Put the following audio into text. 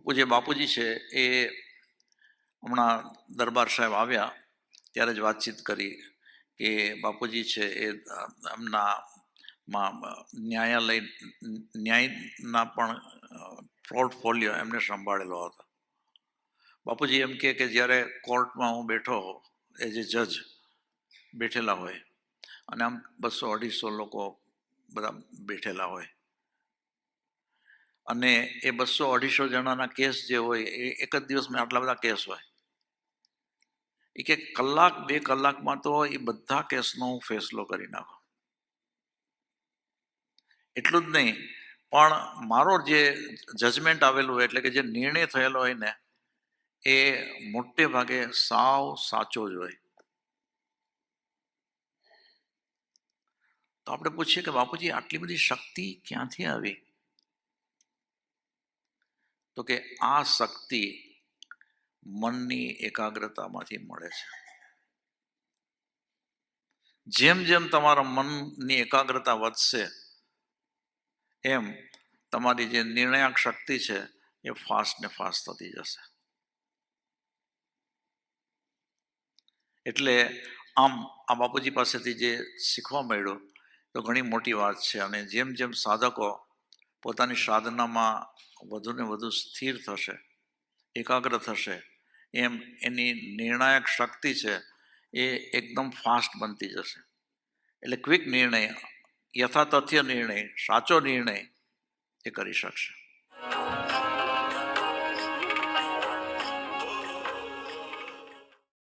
પૂજ્ય બાપુજી છે એ હમણાં દરબાર સાહેબ આવ્યા ત્યારે જ વાતચીત કરી કે બાપુજી છે એ એમના ન્યાયના પણ પોર્ટફોલિયો એમને સંભાળેલો હતો. બાપુજી એમ કે જ્યારે કોર્ટમાં હું બેઠો એઝ એ જજ બેઠેલા હોય અને આમ 200-250 લોકો બધા બેઠેલા હોય અને એ 200-250 જણાના કેસ જે હોય એ એક જ દિવસમાં આટલા બધા કેસ હોય. એ કે 1-2 કલાકમાં તો એ બધા કેસનો હું ફેસલો કરી નાખું. એટલું જ નહીં પણ મારો જે જજમેન્ટ આવેલું હોય એટલે કે જે નિર્ણય થયેલો હોય ને એ મોટે ભાગે સાવ સાચો જ હોય. તો આપણે પૂછીએ કે બાપુજી આટલી બધી શક્તિ ક્યાંથી આવી? તો કે આ શક્તિ મનની એકાગ્રતામાંથી મળે છે. જેમ જેમ તમારા મનની એકાગ્રતા વધશે એમ તમારી જે નિર્ણાયક શક્તિ છે એ ફાસ્ટ ને ફાસ્ટ થતી જશે. એટલે આમ આ બાપુજી પાસેથી જે શીખવા મળ્યું તો ઘણી મોટી વાત છે. અને જેમ જેમ સાધકો પોતાની સાધનામાં વધુ ને વધુ સ્થિર થશે, એકાગ્ર થશે, એમ એની નિર્ણાયક શક્તિ છે એ એકદમ ફાસ્ટ બનતી જશે. એટલે ક્વિક નિર્ણય, યથાતથ્ય નિર્ણય, સાચો નિર્ણય એ કરી શકશે.